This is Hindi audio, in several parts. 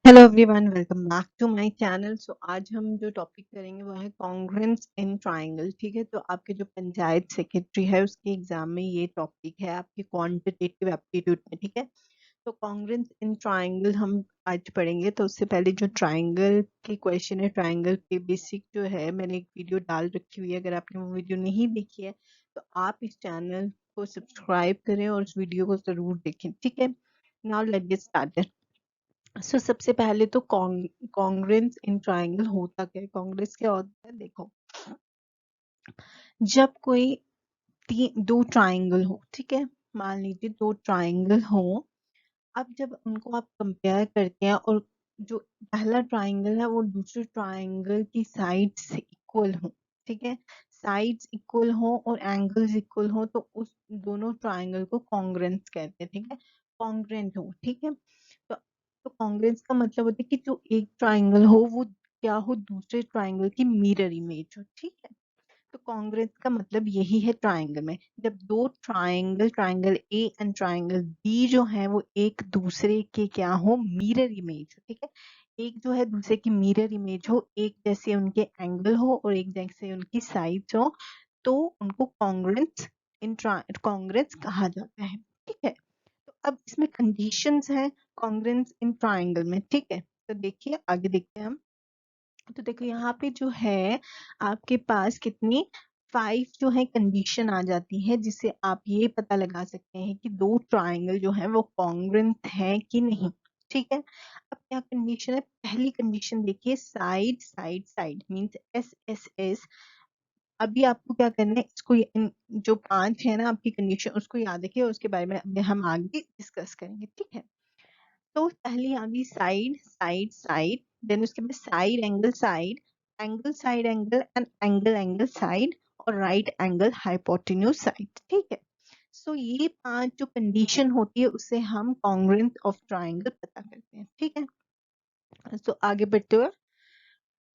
Hello everyone, welcome back to my channel. So आज हम जो टॉपिक करेंगे वो है कॉन्ग्रुएंस इन ट्रायंगल। ठीक है, तो आपके जो पंचायत सेक्रेटरी है उसके एग्जाम में ये टॉपिक है आपके क्वांटिटेटिव एप्टीट्यूड में। ठीक है, तो कॉन्ग्रुएंस इन ट्रायंगल हम आज पढ़ेंगे। तो उससे पहले जो ट्रायंगल के क्वेश्चन है, ट्रायंगल के बेसिक जो है, मैंने एक वीडियो डाल रखी हुई है। अगर आपने वो वीडियो नहीं देखी है तो आप इस चैनल को सब्सक्राइब करें और उस वीडियो को जरूर देखें। ठीक है, नाउ लेट्स गेट स्टार्टेड। सो सबसे पहले तो कॉन्ग्रुएंस इन ट्रायंगल होता क्या है? कॉन्ग्रुएंस क्या होता है? देखो, जब कोई दो ट्रायंगल हो, ठीक है, मान लीजिए दो ट्रायंगल हो। अब जब उनको आप कंपेयर करते हैं और जो पहला ट्रायंगल है वो दूसरे ट्रायंगल की साइड से इक्वल हो, ठीक है, साइड्स इक्वल हो और एंगल्स इक्वल हो, तो उस दोनों ट्रायंगल को कॉन्ग्रुएंस कहते हैं। ठीक है, कॉन्ग्रुएंट हो। ठीक है, तो कॉन्ग्रुएंस का मतलब होता है कि जो एक ट्रायंगल हो वो क्या हो, दूसरे ट्रायंगल की मिरर इमेज हो। ठीक है, तो कॉन्ग्रुएंस का मतलब यही है ट्रायंगल में, जब दो triangle, triangle A and triangle B जो है वो एक दूसरे के क्या हो, मिरर इमेज हो। ठीक है, एक जो है दूसरे की मिरर इमेज हो, एक जैसे उनके एंगल हो और एक जैसे उनकी साइज हो, तो उनको कॉन्ग्रुएंस इन कॉन्ग्रुएंस कहा जाता है। ठीक है, तो अब इसमें कंडीशंस हैं कॉन्ग्रुएंस इन ट्रायंगल में। ठीक है, तो देखिए आगे देखते हैं हम। तो देखो यहाँ पे जो है आपके पास कितनी 5 जो है कंडीशन आ जाती है, जिससे आप ये पता लगा सकते हैं कि दो ट्रायंगल जो है वो कॉन्ग्रुएंट है कि नहीं। ठीक है, अब क्या कंडीशन है? पहली कंडीशन देखिए, side side side means S S S. अभी आपको क्या करना है, इसको जो 5 है ना आपकी कंडीशन, उसको याद रखिए और उसके बारे में अभी हम आगे डिस्कस करेंगे। ठीक है, तो पहली आ गई साइड साइड साइड, देन उसके बाद side side angle and angle angle side और राइट एंगल हाइपोटेन्यूज साइड। ठीक है, सो ये 5 जो कंडीशन होती है उससे हम कॉन्ग्रुएंस ऑफ ट्रायंगल पता करते हैं। ठीक है, सो आगे बढ़ते हुए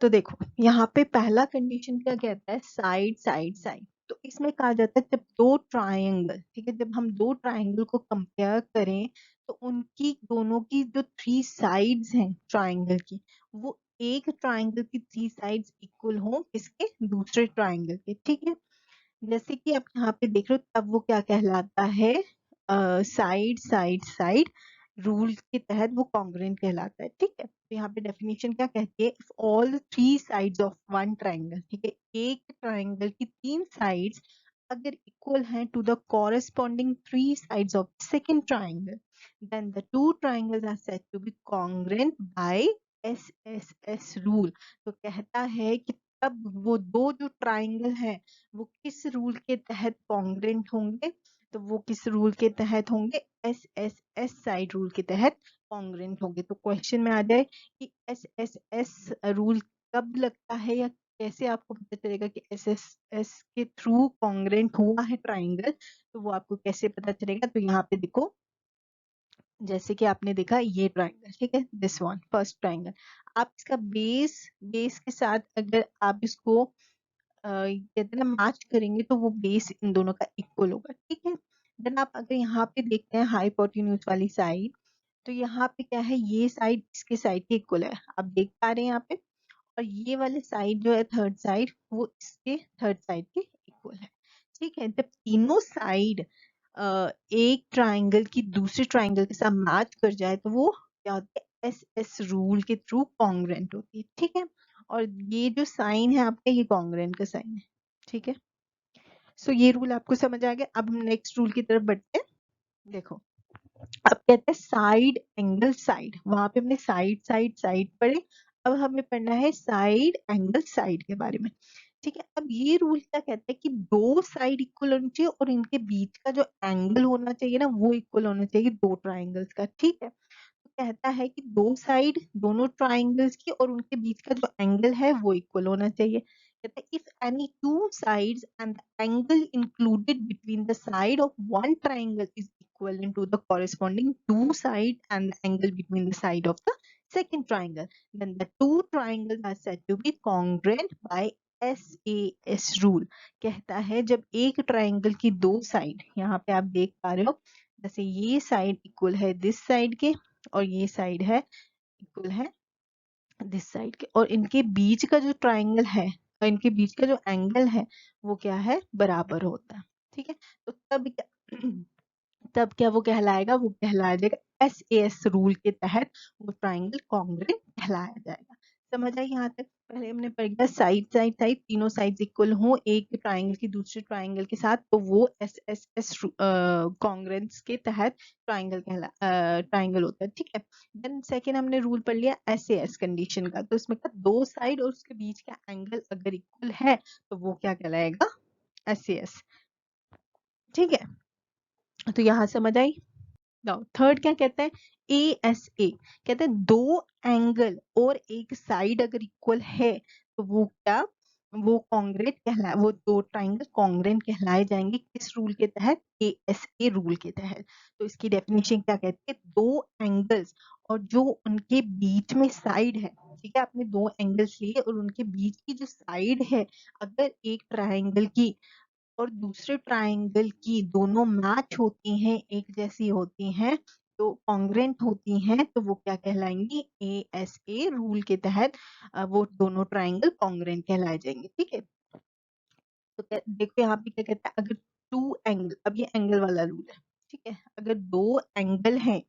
तो देखो यहाँ पे पहला कंडीशन क्या कहता है, साइड साइड साइड। तो इसमें कहा जाता है जब दो ट्रायंगल, ठीक है, जब हम दो ट्रायंगल को कंपेयर करें तो उनकी दोनों की जो 3 साइड्स हैं ट्रायंगल की, वो एक ट्रायंगल की 3 साइड्स इक्वल हो किसके, दूसरे ट्रायंगल के। ठीक है, जैसे कि आप यहाँ पे देख रहे हो, तब वो क्या कहलाता है, साइड साइड साइड रूल के तहत वो कॉन्ग्रुएंट कहलाता है। ठीक है, तो यहाँ पे डेफिनेशन क्या कहती है, if all 3 sides of one triangle, ठीक है, एक ट्राइंगल की 3 साइड्स अगर इक्वल हैं to the corresponding 3 sides of second triangle, then the two triangles are said to be congruent by S S S rule. तो कहता है कि तब वो दो जो ट्राइंगल है वो किस रूल के तहत कॉन्ग्रुएंट होंगे, तो वो किस रूल के तहत होंगे, S S S side rule के तहत कॉन्ग्रुएंट होंगे। तो क्वेश्चन में आ जाए कि एस एस एस रूल कब लगता है या कैसे आपको पता चलेगा कि एस एस एस के थ्रू कॉन्ग्रुएंट हुआ है ट्राइंगल, तो वो आपको कैसे पता चलेगा? तो यहाँ पे देखो, जैसे कि आपने देखा ये ट्राइंगल, ठीक है, दिस वन फर्स्ट ट्राइंगल, आप इसका बेस बेस के साथ अगर आप इसको कहते हैं ना मैच करेंगे तो वो बेस इन दोनों का इक्वल होगा। ठीक है, देन आप अगर यहाँ पे देखते हैं हाइपोटेन्यूज वाली साइड, तो यहाँ पे क्या है, ये साइड इसके साइड के इक्वल है, आप देख पा रहे हैं यहाँ पे, और ये वाले साइड जो है थर्ड साइड, वो इसके थर्ड साइड के इक्वल है। ठीक है, जब तीनों साइड एक ट्राइंगल की दूसरे ट्राइंगल के साथ मैच कर जाए तो वो क्या होती है, एस एस रूल के थ्रू कॉन्ग्रुएंट होती है। ठीक है, और ये जो साइन है आपका, ये कॉन्ग्रुएंट का साइन है। ठीक है, सो ये रूल आपको समझ आ गया। अब हम नेक्स्ट रूल की तरफ बढ़ते हैं। देखो, अब कहते हैं साइड एंगल साइड, वहां पे हमने साइड साइड साइड पढ़े, अब हमें पढ़ना है साइड एंगल साइड के बारे में। ठीक है, अब ये रूल क्या कहता है कि दो साइड इक्वल होनी चाहिए और इनके बीच का जो एंगल होना चाहिए ना वो इक्वल होना चाहिए दो ट्राइंगल्स का। ठीक है, तो कहता है कि दो साइड दोनों ट्राइंगल्स की और उनके बीच का जो एंगल है वो इक्वल होना चाहिए। कहते हैं if any two sides and the angle included between the side of one triangle is equivalent to the corresponding two side and the angle between the side of the second triangle, then the two triangles are said to be congruent by SAS rule। कहता है जब एक ट्राइंगल की दो साइड, यहाँ पे आप देख पा रहे हो, जैसे ये साइड इक्वल है दिस साइड के और ये साइड है इक्वल है दिस साइड के, और इनके बीच का जो ट्राइंगल है और इनके बीच का जो एंगल है वो क्या है, बराबर होता है। ठीक है, तो तब क्या तब क्या वो कहलाएगा, वो कहलाया जाएगा SAS रूल के तहत वो ट्राइंगल कॉन्ग्रुएंट कहलाया जाएगा। समझ आई यहाँ तक? पहले हमने पढ़ लिया साइड साइड साइड, तीनों साइड्स इक्वल हो एक ट्राइंगल की दूसरे ट्राइंगल के साथ, तो वो SSS कॉन्ग्रुएंस के तहत ट्राइंगल होता है। ठीक है, देन सेकेंड हमने रूल पढ़ लिया SAS कंडीशन का, तो इसमें का दो साइड और उसके बीच का एंगल अगर इक्वल है तो वो क्या कहलाएगा, SAS। ठीक है, तो यहाँ समझ आई। नाउ थर्ड क्या कहता है, ASA कहते हैं दो एंगल और एक साइड अगर इक्वल है तो वो क्या, वो कॉन्ग्रेंट कहलाए, वो दो ट्राइंगल कॉन्ग्रेंट कहलाए जाएंगे किस रूल के तहत, ASA रूल के तहत। तो इसकी डेफिनेशन क्या कहती है, दो एंगल्स और जो उनके बीच में साइड है, ठीक है, आपने दो एंगल्स लिए और उनके बीच की जो साइड है अगर एक ट्राइंगल की और दूसरे ट्राइंगल की दोनों मैच होती हैं, एक जैसी होती हैं, तो कॉन्ग्रेंट होती हैं, तो वो क्या कहलाएंगी, ASA रूल के तहत वो दोनों ट्राइंगल कॉन्ग्रेंट कहलाए जाएंगे। ठीक है, तो देखो यहाँ पे क्या कहता है, अगर टू एंगल, अब ये एंगल वाला रूल है, ठीक है, अगर दो एंगल हैं,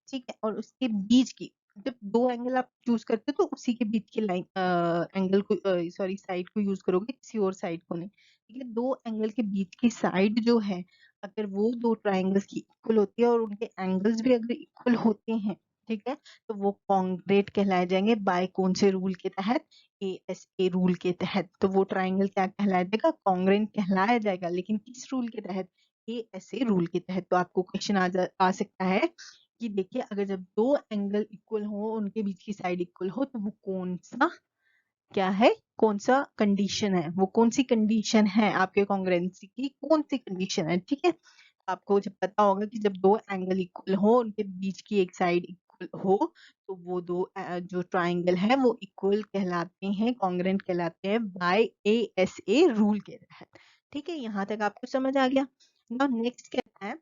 ठीक है, और उसके बीच की, जब दो एंगल आप चूज करते हो तो उसी के बीच की लाइन एंगल को, सॉरी साइड को यूज करोगे, किसी और साइड को नहीं। ठीक है, दो एंगल के बीच की साइड जो है अगर वो दो ट्राइंगल्स की इक्वल होती है और उनके एंगल्स भी अगर इक्वल होते हैं, ठीक है, तो वो कॉन्ग्रेट कहलाए जाएंगे बाय कौन से रूल के तहत, ASA रूल के तहत। तो वो ट्राइंगल क्या कहलाया जाएगा, कॉन्ग्रेंट कहलाया जाएगा, लेकिन किस रूल के तहत, ASA रूल के तहत। तो आपको क्वेश्चन आ सकता है कि देखिए अगर जब दो एंगल इक्वल हो, उनके बीच की साइड इक्वल हो, तो वो कौन सा क्या है, कौन सा कंडीशन है, वो कौन सी कंडीशन है आपके कॉन्ग्रुएंसी की, कौन सी कंडीशन है। ठीक है, आपको जब पता होगा कि जब दो एंगल इक्वल हो, उनके बीच की एक साइड इक्वल हो, तो वो दो जो ट्राइंगल है वो इक्वल कहलाते हैं, कॉन्ग्रुएंट कहलाते हैं बाय ASA रूल के तहत। ठीक है, यहाँ तक आपको समझ आ गया। नाउ नेक्स्ट कहता है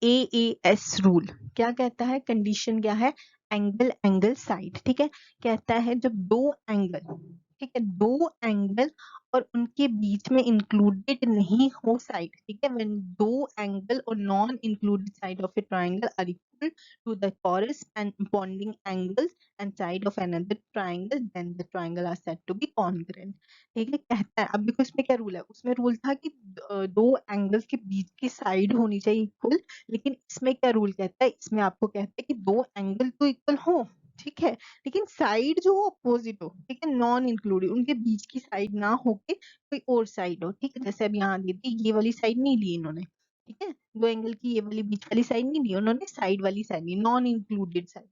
AAS रूल, क्या कहता है, कंडीशन क्या है, एंगल एंगल साइड। ठीक है, कहता है जब दो एंगल, ठीक है, दो एंगल और उनके बीच में इंक्लूडेड नहीं हो साइड, ठीक है, व्हेन दो एंगल और non included side of a triangle are equal to the corresponding angles and side of another triangle, then the triangle are said to be congruent। ठीक है, कहता है, अब देखो इसमें क्या रूल है, उसमें रूल था कि दो एंगल्स के बीच की साइड होनी चाहिए इक्वल, लेकिन इसमें क्या रूल कहता है, इसमें आपको कहता है कि दो एंगल तो इक्वल हो, ठीक है, लेकिन साइड जो हो अपोजिट हो, ठीक है, नॉन इंक्लूडेड, उनके बीच की साइड ना होके कोई और साइड हो। ठीक है, जैसे अब यहाँ दी थी, ये वाली साइड नहीं ली इन्होंने, ठीक है, दो एंगल की ये वाली बीच वाली साइड नहीं ली उन्होंने, साइड वाली साइड ली, नॉन इंक्लूडेड साइड।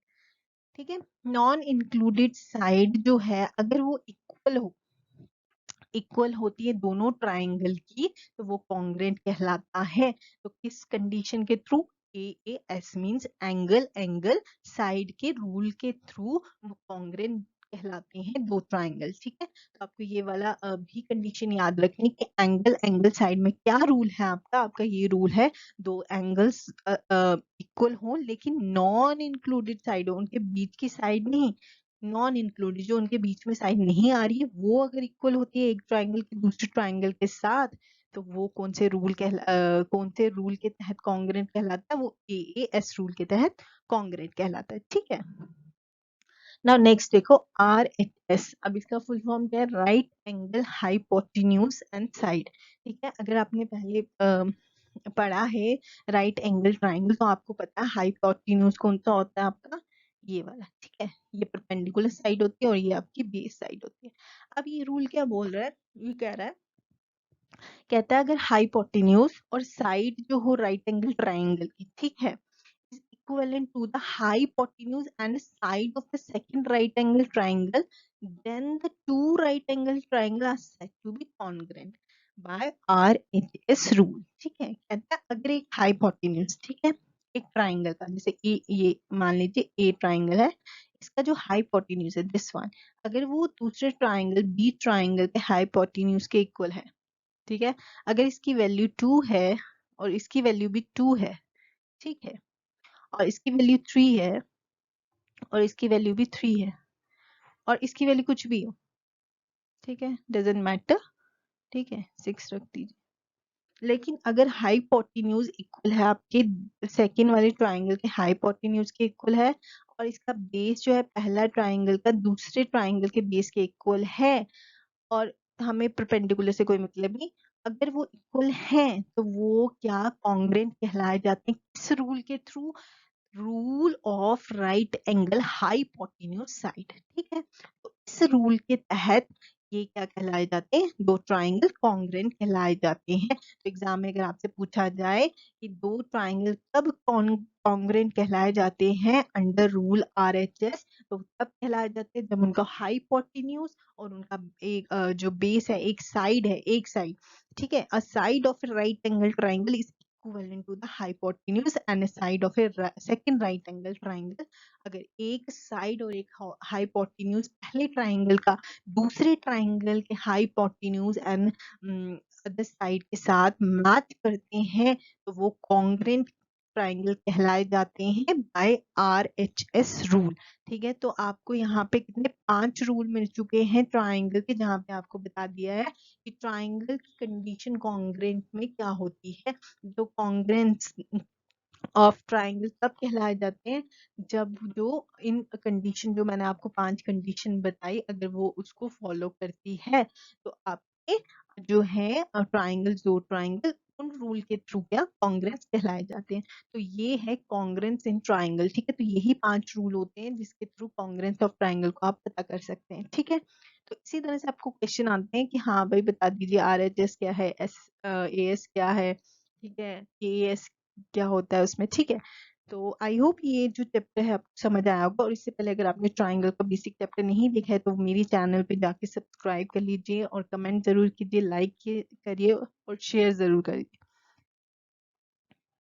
ठीक है, नॉन इंक्लूडेड साइड जो है अगर वो इक्वल हो, इक्वल होती है दोनों ट्राइंगल की, तो वो कॉन्ग्रुएंट कहलाता है। तो किस कंडीशन के through, AAS means angle angle side के रूल के थ्रू वो कॉन्ग्रुएंट कहलाते हैं दो ट्राइंगल। ठीक है, तो आपको ये वाला भी कंडीशन याद रखनी कि एंगल एंगल साइड में क्या रूल है आपका, आपका ये रूल है दो एंगल्स इक्वल हो लेकिन नॉन इंक्लूडेड साइड हो, उनके बीच की साइड नहीं, नॉन इंक्लूडेड जो उनके बीच में साइड नहीं आ रही है, वो अगर इक्वल होती है एक ट्राइंगल की दूसरे ट्राइंगल के साथ, तो वो कौन से रूल के तहत कॉन्ग्रुएंट कहलाता है, वो AAS रूल के तहत कॉन्ग्रुएंट कहलाता है। ठीक है, नाउ नेक्स्ट देखो RHS, अब इसका फुल फॉर्म क्या है, right angle hypotenuse and side. ठीक है, अगर आपने पहले पढ़ा है राइट एंगल ट्राइंगल, तो आपको पता है हाइपोटेन्यूज कौन सा होता है आपका, ये वाला। ठीक है, ये परपेंडिकुलर साइड होती है और ये आपकी बेस साइड होती है। अब ये रूल क्या बोल रहा है, ये कह रहा है, कहता है अगर हाइपोटेन्यूज और साइड जो हो राइट एंगल ट्राइंगल की, ठीक है, is equivalent to the hypotenuse and side of the second right angle triangle, then the two right angle triangle are said to be congruent by RHS rule। ठीक है, कहता है अगर एक हाइपोटेन्यूज, ठीक है, एक ट्राइंगल का, जैसे ये मान लीजिए ए ट्राइंगल है, इसका जो हाइपोटेन्यूज है दिस वन, अगर वो दूसरे ट्राइंगल बी ट्राइंगल के हाइपोटेन्यूज के इक्वल है, ठीक है, अगर इसकी वैल्यू 2 है और इसकी वैल्यू भी 2 है, ठीक है, और इसकी वैल्यू 3 है और इसकी वैल्यू भी 3 है और इसकी वैल्यू कुछ भी हो, ठीक है, डजेंट मैटर, ठीक है, 6 रख दीजिए। लेकिन अगर हाइपोटेन्यूज इक्वल है आपके सेकेंड वाले ट्राइंगल के हाइपोटेन्यूज के इक्वल है और इसका बेस जो है पहला ट्राइंगल का दूसरे ट्राइंगल के बेस के इक्वल है और हमें परपेंडिकुलर से कोई मतलब नहीं, अगर वो इक्वल है तो वो क्या कॉन्ग्रेंट कहलाए जाते हैं, किस रूल के through, rule of right angle hypotenuse side, ठीक है। तो इस रूल के तहत ये क्या कहलाए जाते हैं, दो ट्राइंगल कॉन्ग्रेंट कहलाए जाते हैं। तो एग्जाम में अगर आपसे पूछा जाए कि दो ट्राइंगल कब कॉन्ग्रेंट कहलाए जाते हैं अंडर रूल RHS, तो तब कहलाए जाते हैं जब उनका हाइपोटेन्यूज और उनका एक जो बेस है, एक साइड है, एक साइड, ठीक है, a side of a right angle triangle is equivalent to the hypotenuse and a side of a second right angle triangle। अगर एक साइड और एक हाइपोटेन्यूज पहले ट्राइंगल का दूसरे ट्राइंगल के हाइपोटेन्यूज एंड अदर साइड के साथ मैच करते हैं तो वो कॉन्ग्रेंट ट्राइंगल कहलाए जाते हैं बाय RHS रूल, ठीक है। तो आपको यहाँ पे कितने 5 रूल मिल चुके हैं ट्राइंगल के, जहाँ पे आपको बता दिया है कि ट्राइंगल की कंडीशन कॉन्ग्रेंट में क्या होती है। जो कॉन्ग्रेंस ऑफ ट्राइंगल तब कहलाए जाते हैं जब जो इन कंडीशन, जो मैंने आपको 5 कंडीशन बताई, अगर वो उसको फॉलो करती है तो आपके जो है ट्राइंगल, दो ट्राइंगल उन रूल के थ्रू क्या कॉन्ग्रेंस कहलाए जाते हैं। तो ये है कॉन्ग्रेंस इन ट्राइंगल, ठीक है। तो यही 5 रूल होते हैं जिसके थ्रू कॉन्ग्रेंस ऑफ ट्राइंगल को आप पता कर सकते हैं, ठीक है। तो इसी तरह से आपको क्वेश्चन आते हैं कि हाँ भाई बता दीजिए RHS क्या है, AS क्या है, ठीक है, KS क्या होता है उसमें, ठीक है। तो आई होप ये जो चैप्टर है आपको समझ आया होगा। और इससे पहले अगर आपने ट्राइंगल का बेसिक चैप्टर नहीं देखा है तो मेरी चैनल पे जाके सब्सक्राइब कर लीजिए और कमेंट जरूर कीजिए, लाइक करिए और शेयर जरूर करिए।